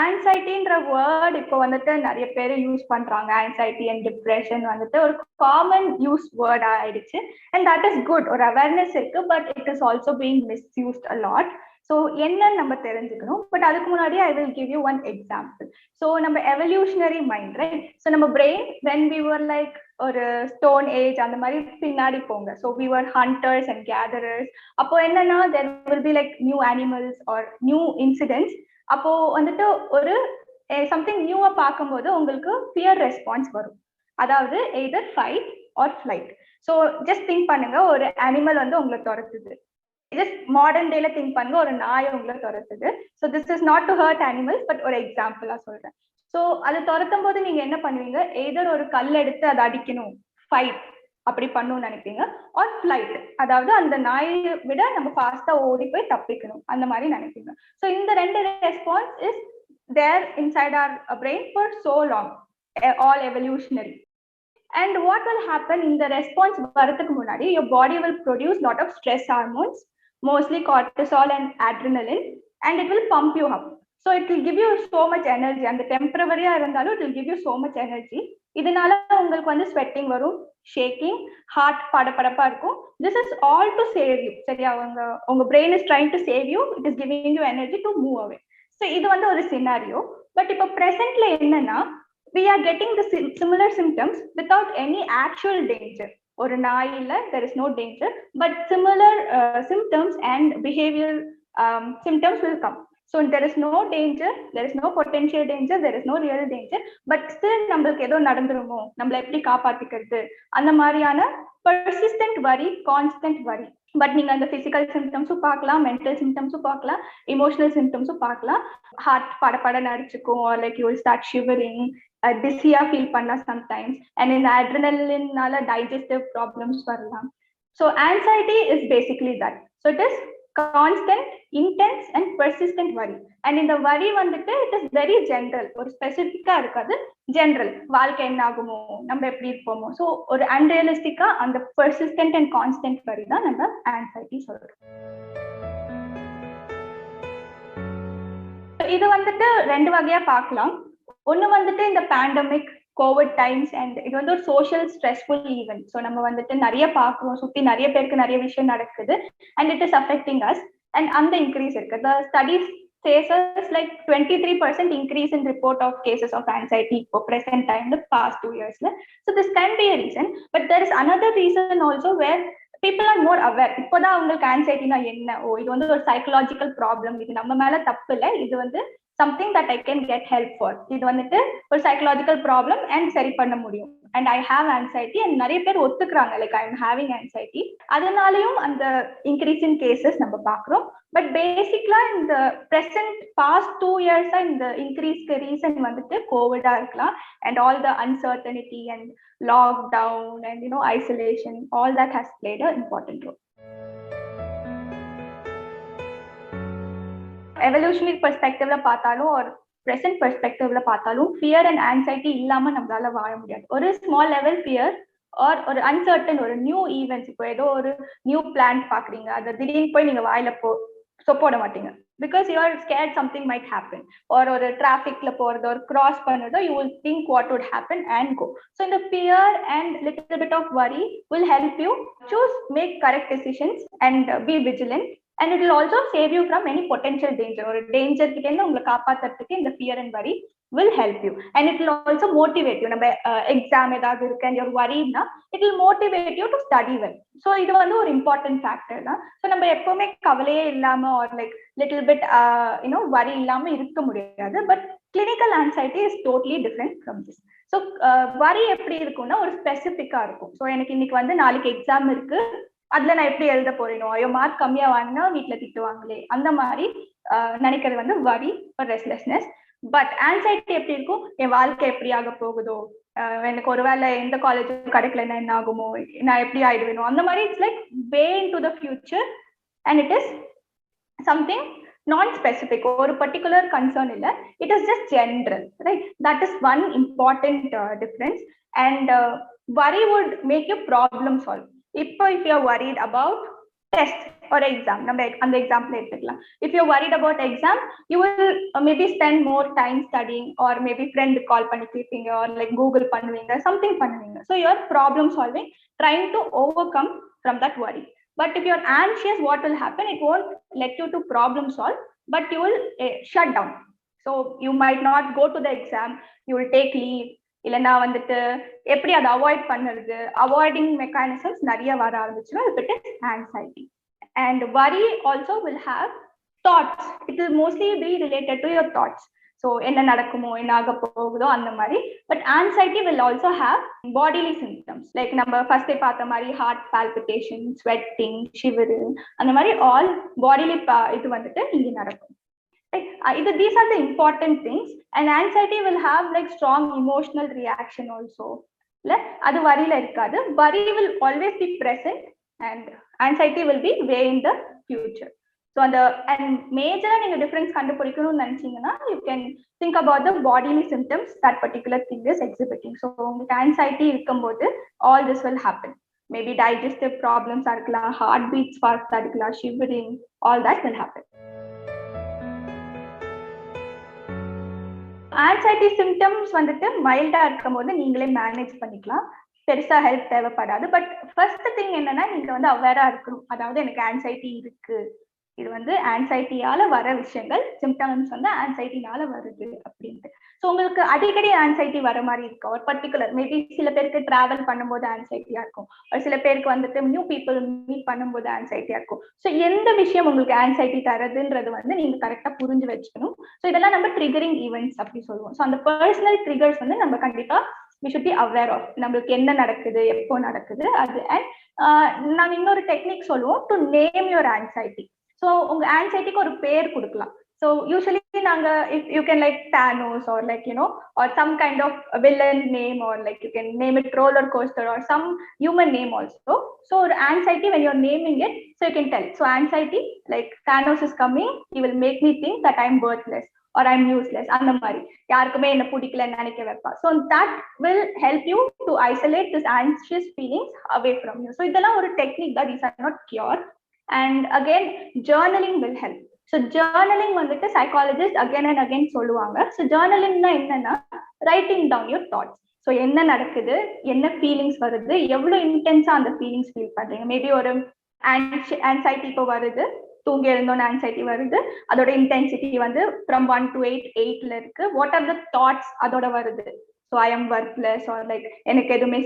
ஆன்சைட்டின்ற word இப்போ வந்துட்டு நிறைய பேர் யூஸ் பண்றாங்க. ஆன்சைட்டி அண்ட் டிப்ரெஷன் வந்துட்டு ஒரு காமன் யூஸ் வேர்ட் ஆயிடுச்சு. And that is good. ஒரு அவேர்னஸ் இருக்கு, but it is also being misused a lot. So என்னன்னு நம்ம தெரிஞ்சுக்கணும். பட் அதுக்கு முன்னாடி I will give you one example. So நம்ம எவல்யூஷனரி மைண்ட், ரைட்? ஸோ நம்ம brain when we were like ஒரு ஸ்டோன் ஏஜ் அந்த மாதிரி பின்னாடி போங்க. So we were hunters and gatherers. அப்போ என்னன்னா there will be like new animals R new incidents. அப்போ வந்துட்டு ஒரு சம்திங் நியூவா பார்க்கும்போது உங்களுக்கு ஃபியர் ரெஸ்பான்ஸ் வரும். அதாவது either fight or flight. So just think பண்ணுங்க, ஒரு அனிமல் வந்து உங்களை துரத்துது. ஜஸ்ட் மாடர்ன் டேல திங்க் பண்ணுங்க, ஒரு நாய் உங்களை துரத்துது. So this is not to hurt animals, but ஒரு எக்ஸாம்பிளா சொல்றேன். ஸோ அது துரத்தும் போது நீங்க என்ன பண்ணுவீங்க? எய்தர் ஒரு கல் எடுத்து அதை அடிக்கணும், ஃபைட் அப்படி பண்ணணும்னு நினைப்பீங்க, ஆர் ஃபிளைட், அதாவது அந்த நாயை விட நம்ம ஃபாஸ்டா ஓடி போய் தப்பிக்கணும், அந்த மாதிரி நினைப்பீங்க. ஸோ இந்த ரெண்டு response is there inside our brain for so long, all evolutionary. And what will happen in the response வரதுக்கு முன்னாடி, your body will produce lot of stress hormones, mostly cortisol and adrenaline, and it will pump you up. So it will give you so much energy. And the temporary இருந்தாலும் it will give you so much energy. இதனால உங்களுக்கு வந்து sweating வரும், shaking, heart படபடப்பா இருக்கும். This is all to save you. சரியா? உங்க brain is trying to save you. It is giving you energy to move away. So இது வந்து ஒரு சினாரியோ. பட் இப்போ பிரசன்ட்ல என்னன்னா, we are getting the similar symptoms without any actual danger. ஒரு நாயில there is no danger, but similar symptoms and behavioral symptoms will come. So there is no danger, there is no potential danger, there is no real danger, but still நம்மளுக்கு ஏதோ நடந்துருமோ, நம்மள எப்படி காப்பாத்திக்கிறது, அந்த மாதிரியான persistent worry, constant worry. But நீங்க அந்த physical சிம்டம்ஸும் பார்க்கலாம், mental சிம்டம்ஸும் பார்க்கலாம், இமோஷனல் சிம்டம்ஸும் பார்க்கலாம். ஹார்ட் படபட நடிச்சுக்கும், or like you will start shivering, டிஸியா ஃபீல் பண்ணலாம் சம்டைம்ஸ், அண்ட் இந்த அட்ரினலினால டைஜஸ்டிவ் ப்ராப்ளம்ஸ் வரலாம். So anxiety is basically that. So it is constant, intense and persistent worry. And இந்த வரி வந்துட்டு இட் இஸ் வெரி ஜென்ரல், ஒரு ஸ்பெசிஃபிக்கா இருக்காது, ஜென்ரல். வாழ்க்கை என்ன ஆகுமோ, நம்ம எப்படி இருப்போமோ, ஸோ ஒரு அன்ரியலிஸ்டிக்கா அந்த பெர்சிஸ்டன்ட் அண்ட் கான்ஸ்டன்ட் வரி தான் நம்ம ஆன்சைட்டி சொல்றோம். இது வந்துட்டு ரெண்டு வகையா பார்க்கலாம். ஒண்ணு வந்துட்டு இந்த பேண்டமிக், கோவிட் டைம்ஸ், அண்ட் இது வந்து ஒரு சோஷியல் ஸ்ட்ரெஸ்ஃபுல் ஈவென்ட். ஸோ நம்ம வந்துட்டு நிறைய பார்க்குறோம், சுற்றி நிறைய பேருக்கு நிறைய விஷயம் நடக்குது, and it is affecting us. And அந்த இன்க்ரீஸ் இருக்கு. The studies says us like 23% increase in report of cases of anxiety for present time in the past 2 years. So this can be a reason, but there is another reason also where people are more aware. இப்போதான் அவங்களுக்கு ஆன்சைட்டினா என்ன, ஓ இது வந்து ஒரு psychological problem, இது நம்ம மேல தப்பு இல்லை, இது வந்து something that I can get help for. இது வந்துட்டு ஒரு சைக்கலாஜிக்கல் ப்ராப்ளம் அண்ட் சரி பண்ண முடியும். And I have anxiety, and நிறைய பேர் ஒத்துக்கிறாங்க like I am having anxiety. அதனாலையும் அந்த இன்க்ரீஸ் இன் கேசஸ் நம்ம பார்க்குறோம். பட் பேசிக்கலா இந்த ப்ரெசன்ட் பாஸ்ட் 2 இயர்ஸா இந்த இன்க்ரீஸ்க்கு ரீசன் வந்துட்டு கோவிடா இருக்கலாம், and all the uncertainty and lockdown and isolation, all that has played a important role. Evolutionary பெர்ஸ்பெக்டிவ்ல பார்த்தாலும் ஒரு பிரசன்ட் பெர்ஸ்பெக்டிவ்ல பார்த்தாலும் ஃபியர் அண்ட் ஆன்சைட்டி இல்லாம நம்மளால வாழ முடியாது. ஒரு ஸ்மால் லெவல் ஃபியர் ஆர் ஒரு அன்சர்டன், ஒரு நியூ ஈவெண்ட்ஸ், இப்போ ஏதோ ஒரு நியூ பிளான் பாக்குறீங்க, அதை திடீர்னு போய் நீங்க வாயில போட மாட்டீங்க, because you are scared something might happen. ஒரு டிராஃபிக்ல போறதோ ஒரு கிராஸ் பண்ணதோ you will think what would happen and go. So இந்த fear and little bit of worry will help you choose make correct decisions and be vigilant. And it will also save you from any potential danger. Or danger கிட்ட இருந்து உங்களை காப்பாத்துறதுக்கு இந்த fear and worry will help you. And it will also motivate you. நம்ம exam ஏதாவது இருக்கு and you're worried na, it will motivate you to study well. So இது வந்து ஒரு important factor தான். So நம்ம எப்பவுமே கவலையே இல்லாம or like little bit worry இல்லாம இருக்க முடியாது. But clinical anxiety is totally different from this. So worry எப்படி இருக்கும்னா ஒரு ஸ்பெசிஃபிக்கா இருக்கும். ஸோ எனக்கு இன்னைக்கு வந்து நாளைக்கு எக்ஸாம் இருக்கு, அதுல நான் எப்படி எழுத போறேனோ, ஐயோ மார்க் கம்மியா வாங்கினா வீட்டுல திட்டுவாங்களே, அந்த மாதிரி நினைக்கிறது வந்து வரி ஒரு ரெஸ்ட்லெஸ்னஸ். பட் ஆன்சைட்டி எப்படி இருக்கும், என் வாழ்க்கை எப்படி ஆக போகுதோ, எனக்கு ஒருவேளை எந்த காலேஜும் கிடைக்கலன்னா என்ன ஆகுமோ, நான் எப்படி ஆயிடுவேனோ, அந்த மாதிரி it's like way into the future and it is something non specific, ஒரு பர்டிகுலர் கன்சர்ன் இல்லை, it is just general, right? That is one important difference. And worry would make you problem solve. இப்போ if you are worried about test ஒரு exam நம்ம அந்த example எடுத்துக்கலாம். If you worried about exam, you will maybe spend more time studying, or maybe friend call பண்ணி கேட்பீங்க, or like Google பண்ணுவீங்க, something பண்ணுவீங்க. So your problem solving, trying to over come from that வரி. But if you're anxious, what will happen? It won't let you to problem solve, but you will shut down. So you might not go to the exam, you will take leave. இல்லைன்னா வந்துட்டு எப்படி அதை avoid பண்ணுறது, avoiding mechanisms நிறைய வர ஆரம்பிச்சுன்னா it is anxiety. And worry also will have thoughts. It will mostly be related to your thoughts. So என்ன நடக்குமோ, என்ன ஆக போகுதோ அந்த மாதிரி. But anxiety will also have bodily symptoms. Like நம்ம ஃபர்ஸ்டே பார்த்த மாதிரி ஹார்ட் பால்பிட்டேஷன், ஸ்வெட்டிங், ஷிவரிங், அந்த மாதிரி ஆல் பாடிலி இது வந்துட்டு இங்கே நடக்கும். These are the important things. And anxiety will have like strong emotional reaction also. அது வரியில இருக்காது. Worry will always be present and anxiety will be way in the future. So and major நீங்க difference கண்டுபிடிக்கணும்னு நினைச்சீங்கன்னா you can think about the bodily symptoms that particular thing is exhibiting. So உங்களுக்கு anxiety இருக்கும்போது all this will happen. Maybe digestive problems இருக்கலாம், heart beats fast இருக்கலாம், shivering, all that will happen. Anxiety symptoms வந்துட்டு மைல்டா இருக்கும் போது நீங்களே manage பண்ணிக்கலாம், பெருசா ஹெல்ப் தேவைப்படாது. பட் ஃபர்ஸ்ட் திங் என்னன்னா, நீங்க வந்து அவேரா இருக்கணும். அதாவது எனக்கு ஆன்சைட்டி இருக்கு, இது வந்து ஆன்சைட்டியால வர விஷயங்கள், சிம்டம்ஸ் வந்து ஆன்சைட்டினால வருது அப்படின்ட்டு. ஸோ உங்களுக்கு அடிக்கடி ஆன்சைட்டி வர மாதிரி இருக்கும். ஒரு பர்டிகுலர் மேபி சில பேருக்கு டிராவல் பண்ணும்போது ஆன்சைட்டியா இருக்கும், ஒரு சில பேருக்கு வந்துட்டு நியூ பீப்புள் மீட் பண்ணும்போது ஆன்சைட்டியா இருக்கும். ஸோ எந்த விஷயம் உங்களுக்கு ஆன்சைட்டி தரதுன்றது வந்து நீங்க கரெக்டா புரிஞ்சு வச்சுக்கணும். ஸோ இதெல்லாம் நம்ம ட்ரிகரிங் ஈவெண்ட்ஸ் அப்படி சொல்லுவோம். ஸோ அந்த பர்சனல் ட்ரிகர்ஸ் வந்து நம்ம கண்டிப்பா we should be aware of. நம்மளுக்கு என்ன நடக்குது, எப்போ நடக்குது அது. அண்ட் நாங்க இன்னொரு டெக்னிக் சொல்லுவோம், to name your anxiety. So உங்க ஆன்சைட்டிக்கு ஒரு பேர் கொடுக்கலாம். So usually if you can like Thanos or like or some kind of villain name, or like you can name it roller coaster or some human name also. So anxiety, when you're naming it, so you can tell, so anxiety like Thanos is coming, he will make me think that I'm worthless or I'm useless, அந்த மாதிரி யாருக்குமே என்ன பிடிக்கல நினைக்க வைப்பா. So that will help you to isolate this anxious feelings away from you. So இதெல்லாம் ஒரு technique தான், these are not cure. And again journaling will help. So journaling வந்துட்டு சைக்காலஜிஸ்ட் அகைன் அண்ட் அகைன் சொல்லுவாங்க. ஸோ ஜேர்னலிங்னா என்னன்னா, writing down your thoughts. So என்ன நடக்குது, என்ன ஃபீலிங்ஸ் வருது, எவ்வளோ இன்டென்ஸா அந்த ஃபீலிங்ஸ் ஃபீல் பண்றீங்க. மேபி ஒரு ஆன்சைட்டி இப்போ வருது, தூங்கி எழுந்தோன்னு ஆன்சைட்டி வருது, அதோட இன்டென்சிட்டி வந்து ஃப்ரம் 1 to 8, 8ல இருக்கு. வாட் ஆர் த தாட்ஸ் அதோட வருது? So I am workless, or like எனக்கு எதுவுமே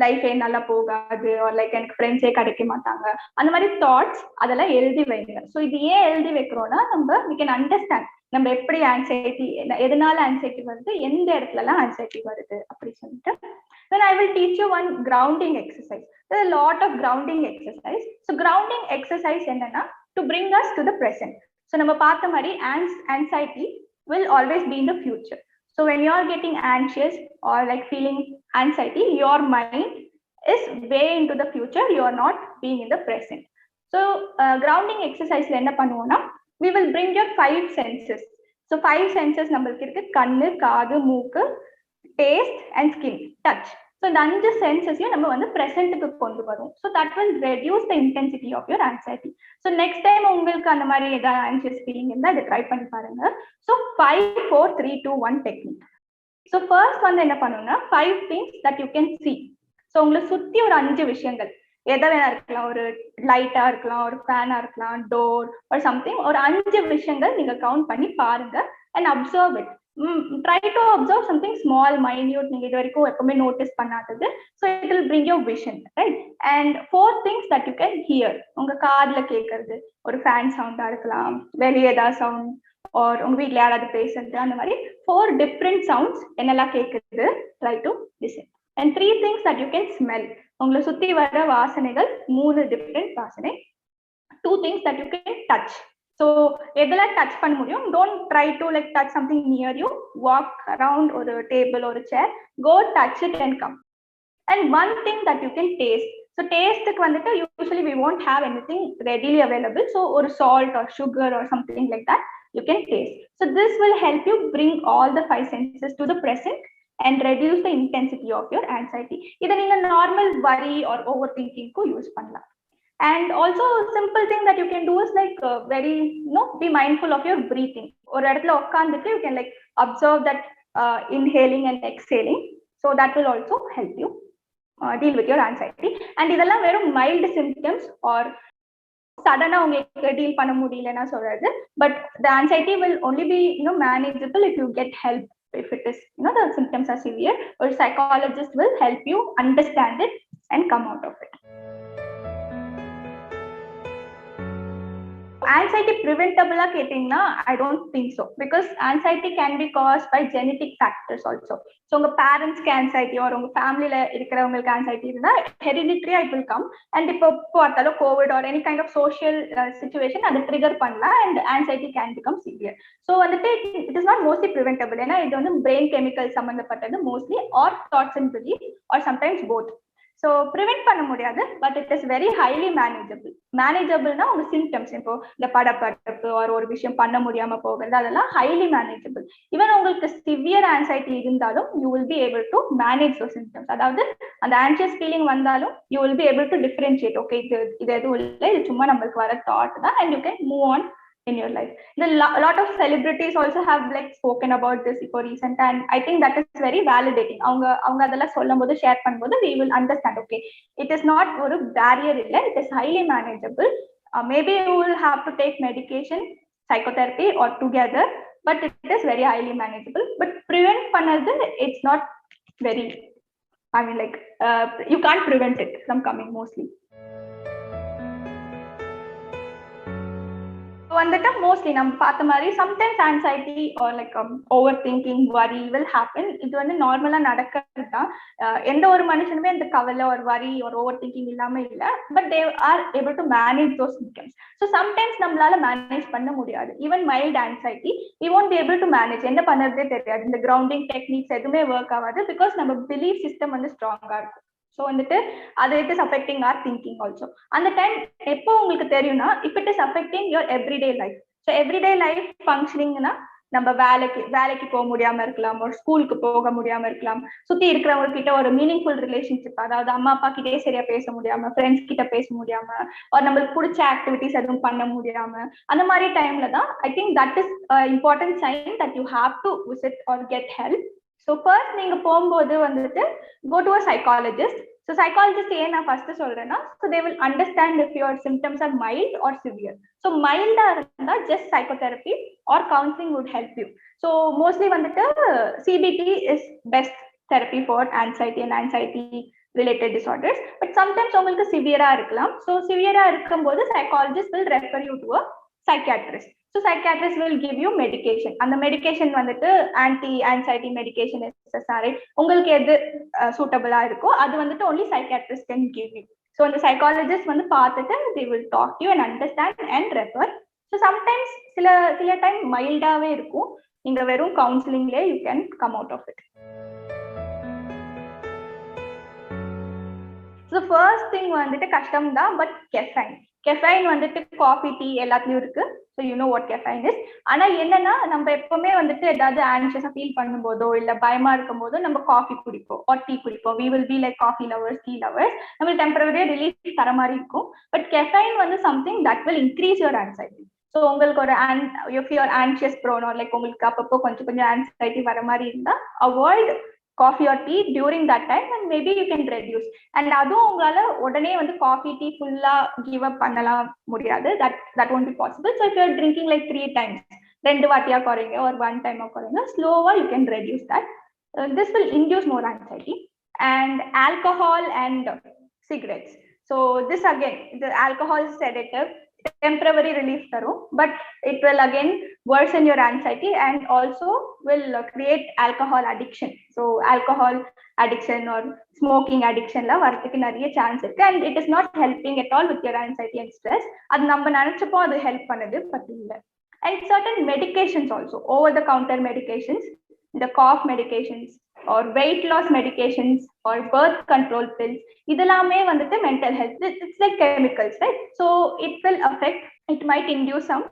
லைஃபே நல்லா போகாது, ஆர் லைக் எனக்கு ஃப்ரெண்ட்ஸே கிடைக்க மாட்டாங்க, அந்த மாதிரி தாட்ஸ் அதெல்லாம் எழுதி வைங்க. ஸோ இது ஏன் எழுதி வைக்கிறோம்னா, நம்ம we can understand நம்ம எப்படி ஆன்சைட்டி, எதனால ஆன்சைட்டி வருது, எந்த இடத்துலலாம் ஆன்சைட்டி வருது அப்படி சொல்லிட்டு. Then I will teach you one grounding exercise. There are a lot of grounding exercise. So grounding exercise என்னன்னா, to bring us to the present. So நம்ம பார்த்த மாதிரி anxiety will always be in the future. So when you are getting anxious or like feeling anxiety, your mind is way into the future, you are not being in the present. So grounding exercise la enna pannuvom na, we will bring your 5 senses. So 5 senses நம்மளுக்கு இருக்கு, கண்ணு, காது, மூக்கு, taste and skin, touch. So இந்த 5 சென்சஸையும் நம்ம வந்து ப்ரெசென்ட்டுக்கு கொண்டு வரும். So that will reduce the intensity of your anxiety. So next time உங்களுக்கு அந்த மாதிரி ஏதாவது ஆன்சியஸ் ஃபீலிங் இருந்தால் அதை ட்ரை பண்ணி பாருங்க. So 5, 4, 3, 2, 1 technique. ஸோ ஃபர்ஸ்ட் வந்து என்ன பண்ணணும்னா, 5 things that you can see. So உங்களை சுற்றி ஒரு 5 விஷயங்கள், எதை வேணா இருக்கலாம், ஒரு லைட்டா இருக்கலாம், ஒரு ஃபேனா இருக்கலாம், டோர் ஒரு சம்திங், ஒரு 5 விஷயங்கள் நீங்க கவுண்ட் பண்ணி பாருங்க. And observe it. Try to observe something small, minute, நீங்க இது வரைக்கும் எப்பவுமே notice பண்ணாதது. So it will bring your vision, right? And 4 things that you can hear. உங்க காதுல கேட்கறது, ஒரு ஃபேன் சவுண்டா இருக்கலாம், வெளியே ஏதாவது சவுண்ட், or உங்க வீட்டுல யாராவது பேசுறது, அந்த மாதிரி 4 different sounds என்னெல்லாம் கேட்குது, try to listen. And 3 things that you can smell. உங்களை சுத்தி வர வாசனைகள் 3 different வாசனை. 2 things that you can touch. So எதெல்லாம் டச் பண்ண முடியும், don't try to like touch something near you, walk around or a table or a chair, go touch it and come. And 1 thing that you can taste. So taste-க்கு வந்துட்டு usually we won't have anything readily available, so or salt or sugar or something like that you can taste. So this will help you bring all the 5 senses to the present and reduce the intensity of your anxiety. இதை நீங்க normal worry or overthinking க்கு use பண்ணலாம். And also simple thing that you can do is like very be mindful of your breathing. ஒரு இடத்துல உட்கார்ந்துட்டு you can like observe that inhaling and exhaling, so that will also help you deal with your anxiety. And இதெல்லாம் வெறும் mild symptoms or சடனா உங்களுக்கு deal பண்ண முடியலன்னா சொல்றது, but the anxiety will only be manageable if you get help. If it is the symptoms are severe, or psychologist will help you understand it and come out of it. Anxiety preventable கேட்டீங்கன்னா I don't think so, because anxiety can be caused by genetic factors also. So உங்க பேரண்ட்ஸ்க்கு anxiety or உங்க ஃபேமிலியில இருக்கிறவங்களுக்கு anxiety இருந்தா hereditary it will come, and இப்போ பார்த்தாலும் Covid or any kind of social situation அதை ட்ரிகர் பண்ணலாம் and anxiety can become severe. So வந்துட்டு it is not mostly preventable, ஏன்னா இது வந்து brain chemical சம்பந்தப்பட்டது mostly, or thoughts and beliefs, or sometimes both. So prevent பண்ண முடியாது, but it is very highly manageable. மேனேஜபிள்னா உங்க சிம்டம்ஸ், இப்போ இந்த படப்படப்பு ஒரு விஷயம் பண்ண முடியாம போகிறது, அதெல்லாம் ஹைலி மேனேஜபிள். ஈவன் உங்களுக்கு சிவியர் ஆன்சைட்டி இருந்தாலும் you will be able to manage your symptoms. அதாவது அந்த ஆன்சியஸ் ஃபீலிங் வந்தாலும் you will be able to differentiate, okay இது எதுவும் இல்லை, இது சும்மா நம்மளுக்கு வர தாட் தான், and you can move on in your life. A lot of celebrities also have like spoken about this for recent, and I think that is very validating. அவங்க அதெல்லாம் சொல்லும்போது ஷேர் பண்ணும்போது we will understand, okay, it is not ஒரு barrier இல்ல, it is highly manageable. Maybe you will have to take medication, psychotherapy or together, but it is very highly manageable. But prevent பண்ணது it's not very, I mean like you can't prevent it from coming mostly. வந்துட்டு mostly நம்ம பார்த்த மாதிரி sometimes anxiety or like overthinking, worry will happen. இது வந்து நார்மலா நடக்கிறது தான். எந்த ஒரு மனுஷனுமே அந்த கவலை ஒரு வரி ஒரு ஓவர் திங்கிங் இல்லாம இல்லை, but they are able to manage those symptoms. So sometimes நம்மளால மேனேஜ் பண்ண முடியாது. Even mild anxiety we won't be able to manage. என்ன பண்ணுறதே தெரியாது, இந்த கிரவுண்டிங் டெக்னிக்ஸ் எதுவுமே ஒர்க் ஆகாது, பிகாஸ் நம்ம பிலீஃப் சிஸ்டம் வந்து ஸ்ட்ராங்கா இருக்கும். ஸோ வந்துட்டு அது it is affecting or thinking also. அந்த டைம் எப்போ உங்களுக்கு தெரியும்னா, if it is affecting your everyday life. So everyday life ஃபங்க்ஷனிங்னா நம்ம வேலைக்கு போக முடியாம இருக்கலாம், ஒரு ஸ்கூலுக்கு போக முடியாம இருக்கலாம், சுத்தி இருக்கிறவங்க கிட்ட ஒரு மீனிங்ஃபுல் ரிலேஷன்ஷிப், அதாவது அம்மா அப்பா கிட்டே சரியா பேச முடியாம, ஃப்ரெண்ட்ஸ் கிட்ட பேச முடியாம, ஒரு நம்மளுக்கு பிடிச்ச ஆக்டிவிட்டிஸ் எதுவும் பண்ண முடியாம, அந்த மாதிரி டைம்ல தான் I think that is important sign that you have to visit or get help. So first நீங்க போகும்போது வந்துட்டு go to a psychologist. So psychologist ஏன் நான் ஃபர்ஸ்ட் சொல்றேன்னா, so they will understand if your symptoms are mild or severe. So mild இருந்தா just psychotherapy or counseling would help you. So mostly வந்துட்டு CBT is best therapy for anxiety and anxiety related disorders. But sometimes உங்களுக்கு சிவியரா இருக்கலாம். So சிவியரா இருக்கும்போது psychologist will refer you to a psychiatrist. So psychiatrist will give you medication. அந்த medication வந்துட்டு anti anxiety medication, SSRI, உங்களுக்கு எது சூட்டபிளா இருக்கோ அது வந்துட்டு only psychiatrist can give you. So அந்த psychologist வந்து பார்த்துட்டு they will talk to you and understand and refer. So sometimes சில டைம் மைல்டாவே இருக்கும், நீங்க வெறும் கவுன்சிலிங்லேயே you can come out of it. So first thing வந்துட்டு கஷ்டம் தான், பட் கெஃபைன் வந்துட்டு காஃபி, டீ எல்லாத்துலயும் இருக்கு. So you know what caffeine is. ஆனா என்னன்னா, நம்ம எப்பவுமே வந்துட்டு ஏதாவது ஆன்ஷியஸா ஃபீல் பண்ணும்போதோ இல்ல பயமா இருக்கும் போதோ நம்ம காஃபி குடிப்போம் ஆர் டீ குடிப்போம். We will be like coffee lovers, tea lovers. நம்மளுக்கு டெம்பரரியா ரிலீஃப் தர மாதிரி இருக்கும். பட் கெஃபைன் வந்து something that will increase your anxiety. So உங்களுக்கு ஒரு if you're anxious prone or like உங்களுக்கு அப்பப்போ கொஞ்சம் ஆன்சைட்டி வர மாதிரி இருந்தா avoid coffee or tea during that time, and maybe you can reduce. And அதுவும் உங்களால உடனே வந்து காஃபி டீ ஃபுல்லா கிவ் அப் பண்ணலாம் முடியாது. that won't be possible. So if you are drinking like 3 times, 2 வாட்டியா குறைங்க or 1 time குறைங்க, slowly you can reduce that. This will induce more anxiety. And alcohol and cigarettes. So this again, the alcohol is sedative, temporary relief தரும், but it will again worsen your anxiety and also will create alcohol addiction. So alcohol addiction or smoking addiction la வரதுக்கு நிறைய chance இருக்கு, and it is not helping at all with your anxiety and stress. அது நம்ம நினைச்சப்போ அது help பண்ணுது, but இல்லை. And certain medications also, over the counter medications, the cough medications or weight loss medications or birth control pills, இதெல்லாமே வந்துட்டு mental health, it's like chemicals, right? So it will affect, it might induce some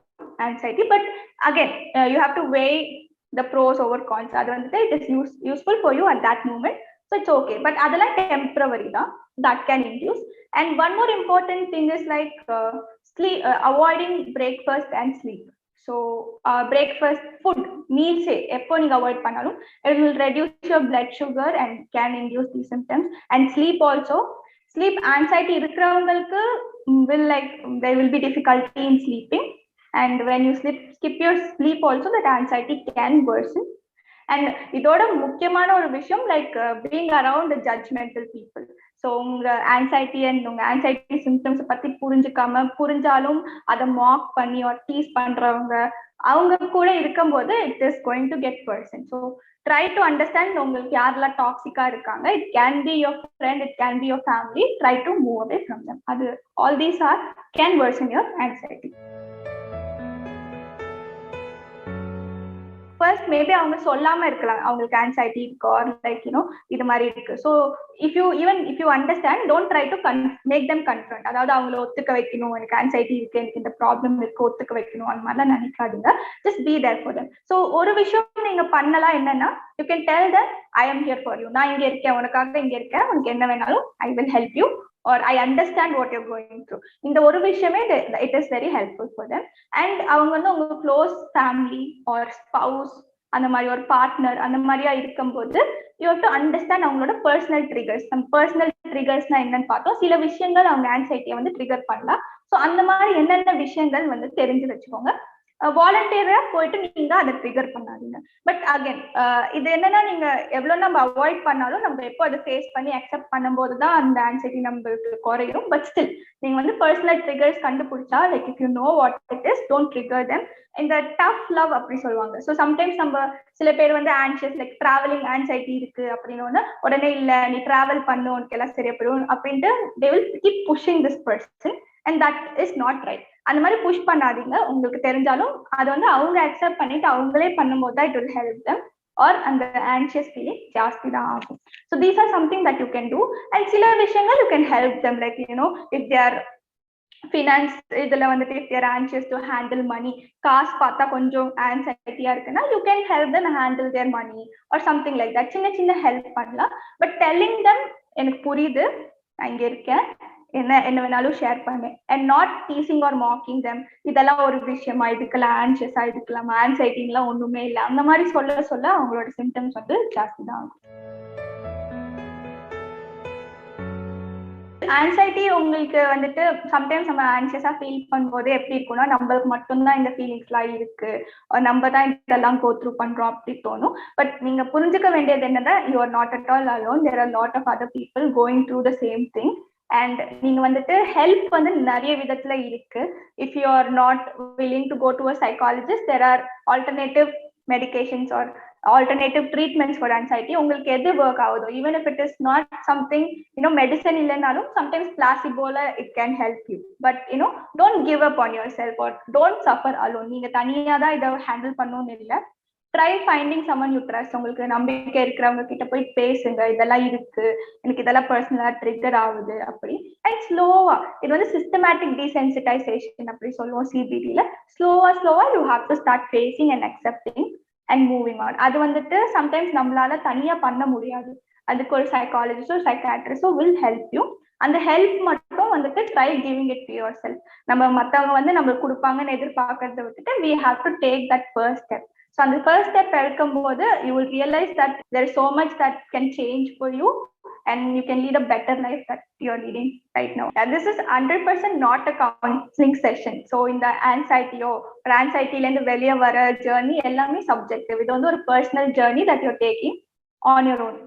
anxiety, but again you have to weigh the pros over cons. அது வந்துட்டு it is useful for you at that moment, So it's okay, but அதெல்லாம் temporary தான், that can induce. And one more important thing is like sleep, avoiding breakfast and sleep. So breakfast food meals எப்போ நீங்க avoid பண்ணாலும் it will reduce your blood sugar and can induce these symptoms. And sleep also, sleep anxiety இருக்கிறவங்களுக்கு will like there will be difficulty in sleeping, and when you skip your sleep also that anxiety can worsen. And இதோட முக்கியமான ஒரு விஷயம் like being around judgemental people. So உங்க anxiety and உங்க anxiety symptoms பத்தி புரிஞ்சாலும் அதை Mach பண்ணி ஒரு டீஸ் பண்றவங்க அவங்க கூட இருக்கும்போது it is going to get person. So try to understand உங்களுக்கு யாரெல்லாம் டாக்ஸிக்கா இருக்காங்க. It can be your friend, it can be your family. Try to move away from them. அது all these are can worsen your anxiety. First maybe அவங்க சொல்லாம இருக்கலாம் அவங்களுக்கு anxiety இருக்கு ஆர் லைக் யூனோ இது மாதிரி இருக்கு. So if you understand, don't try to make them confront. அதாவது அவங்கள ஒத்துக்க வைக்கணும், எனக்கு ஆன்சைட்டி இருக்கு, எனக்கு இந்த ப்ராப்ளம் இருக்கு, ஒத்துக்க வைக்கணும் அந்த மாதிரிலாம் நினைக்காதுங்க. Just be there for them. So ஒரு விஷயம் நீங்க பண்ணலாம் என்னன்னா, you can tell them I am here for you. நான் இங்க இருக்கேன், உனக்காக இங்க இருக்கேன், உனக்கு என்ன வேணாலும் I will help you, or I understand what you're going through. இந்த ஒரு விஷயமே it is very helpful for them. And அவங்க வந்து உங்க க்ளோஸ் ஃபேமிலி or spouse அந்த மாதிரி ஒரு பார்ட்னர் அந்த மாதிரியா இருக்கும்போது யூ ஹேவ் டு அண்டர்ஸ்டாண்ட் அவங்களோட பர்சனல் ட்ரிகர்ஸ். நம்ம பர்சனல் ட்ரிகர்ஸ்னா என்னன்னு பார்த்தோம். சில விஷயங்கள் அவங்க ஆன்சைட்டியை வந்து ட்ரிகர் பண்ணலாம். ஸோ அந்த மாதிரி என்னென்ன விஷயங்கள் வந்து தெரிஞ்சு வச்சுக்கோங்க. வாலண்டியரா போயிட்டு நீங்க அதை ட்ரிகர் பண்ணாதீங்க. பட் அகைன் இது என்னன்னா, நீங்க எவ்வளவு நம்ம அவாய்ட் பண்ணாலும் நம்ம எப்போ அதை ஃபேஸ் பண்ணி அக்செப்ட் பண்ணும்போது தான் அந்த ஆன்சைட்டி நம்மளுக்கு குறையும். பட் ஸ்டில் நீங்க வந்து பர்சனல் ட்ரிகர்ஸ் கண்டுபிடிச்சா, like if you know what it is, don't trigger them. இந்த டஃப் லவ் அப்படி சொல்லுவாங்க. ஸோ சம்டைம்ஸ் நம்ம சில பேர் வந்து ஆன்ஷியஸ், லைக் டிராவலிங் ஆன்சைட்டி இருக்கு அப்படின்னு உடனே இல்ல நீ டிராவல் பண்ணு உனக்கு எல்லாம் சரியா போயிடும் அப்படின்ட்டு they will keep pushing this person and that is not right. அந்த மாதிரி புஷ் பண்ணாதீங்க. உங்களுக்கு தெரிஞ்சாலும் அது வந்து அவங்க அக்செப்ட் பண்ணிட்டு அவங்களே பண்ணும்போது தான் it will help them, or அந்த ஆன்ஷியஸ் ஃபீலிங் ஜாஸ்தி தான் ஆகும். So these are something that you can do. And சில விஷயங்கள் you can help them, like you know if they are finance இதுல வந்துட்டு if they're anxious to handle money, காசு பார்த்தா கொஞ்சம் ஆன்சைட்டியா இருக்குன்னா you can help them handle their money or something like that. சின்ன சின்ன ஹெல்ப் பண்ணலாம். பட் டெல்லிங் தெம் எனக்கு புரியுது, நான் இங்க இருக்கேன், என்ன வேணாலும் ஷேர் பண்ணேன், and not teasing or mocking them. இதெல்லாம் ஒரு விஷயமா, இதுக்கெல்லாம் ஆன்ஷியஸா, இதுக்கெல்லாம் ஆன்சைட்டிலாம் ஒண்ணுமே இல்லை, அந்த மாதிரி சொல்ல சொல்ல அவங்களோட சிம்டம்ஸ் வந்து ஜாஸ்தி தான் ஆகும். ஆன்சைட்டி உங்களுக்கு வந்துட்டு சம்டைம்ஸ் நம்ம ஆன்சியஸா ஃபீல் பண்ணும்போது எப்படி இருக்கும்னா, நம்மளுக்கு மட்டும்தான் இந்த ஃபீலிங்ஸ்லாம் இருக்கு, நம்ம தான் இதெல்லாம் கோ த்ரூ பண்றோம் அப்படி தோணும். பட் நீங்க புரிஞ்சுக்க வேண்டியது என்னன்னா, you are not at all alone. There are lot of other people going through the same thing. And நீங்க வந்துட்டு ஹெல்ப் வந்து நிறைய விதத்துல இருக்கு. If you are not willing to go to a psychologist, there are alternative medications or alternative treatments for anxiety. உங்களுக்கு எது work ஆகுதோ, even if it is not something medicine இல்லைனாலும் sometimes placebo it can help you. But don't give up on yourself or don't suffer alone. நீங்க தனியா தான் இதை handle பண்ணணும்னு இல்லை. Try finding someone you trust. உங்களுக்கு நம்பிக்கை இருக்கிறவங்க கிட்ட போய் பேசுங்க, இதெல்லாம் இருக்கு, எனக்கு இதெல்லாம் பர்சனலா ட்ரிகர் ஆகுது அப்படி. அண்ட் ஸ்லோவா இது வந்து சிஸ்டமேட்டிக் டீசென்சிட்டைசேஷன் அப்படி சொல்லுவோம் சிபிடில. ஸ்லோவா you have to start facing and accepting and moving on. அது வந்துட்டு சம்டைம்ஸ் நம்மளால தனியா பண்ண முடியாது. அதுக்கு ஒரு சைக்காலஜிஸ்டோ சைக்காட்ரிஸ்டோ will help you. அந்த ஹெல்ப் மட்டும் வந்துட்டு try giving it to your self. நம்ம மற்றவங்க வந்து நம்மளுக்கு கொடுப்பாங்கன்னு எதிர்பார்க்கறத விட்டுட்டு we have to take that first step. So அந்த ஃபர்ஸ்ட் ஸ்டெப் எடுக்கும்போது you will realize that there is so much that can change for you and you can lead a better life that you are leading right now. And this is 100% not a counseling session. So in the anxiety or anxiety la inda veliya vara journey ellame subjective. Idu vandu or personal journey that you are taking on your own.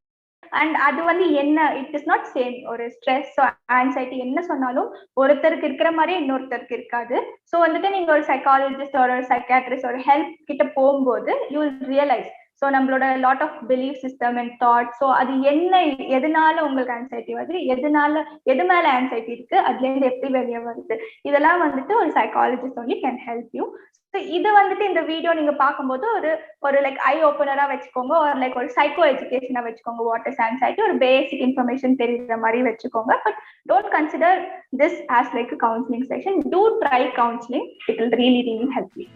And அது வந்து என்ன, it is not same. ஒரு stress anxiety என்ன சொன்னாலும் ஒருத்தருக்கு இருக்கிற மாதிரி இன்னொருத்தருக்கு இருக்காது. ஸோ வந்துட்டு நீங்க ஒரு சைக்காலஜிஸ்ட் ஒரு சைக்காட்ரிஸ்ட் ஒரு ஹெல்ப் கிட்ட போகும்போது யூ வில் ரியலைஸ் ஸோ நம்மளோட lot of belief system and thought, so அது என்ன, எதனால உங்களுக்கு ஆன்சைட்டி வருது, எது மேல ஆன்சைட்டி இருக்கு, அதுல இருந்து எப்படி வெளியே வருது, இதெல்லாம் வந்துட்டு ஒரு psychologist only can help you. So இது வந்துட்டு இந்த வீடியோ நீங்க பார்க்கும்போது ஒரு லைக் ஐ ஓப்பனரா வச்சுக்கோங்க, ஒரு லைக் ஒரு சைக்கோ எஜுகேஷனா வச்சுக்கோங்க. வாட் இஸ் ஆன்சைட்டி, ஒரு பேசிக் இன்ஃபர்மேஷன் தெரியுற மாதிரி வச்சுக்கோங்க. But don't consider this as like counselling session. Do try counselling, it will really help you.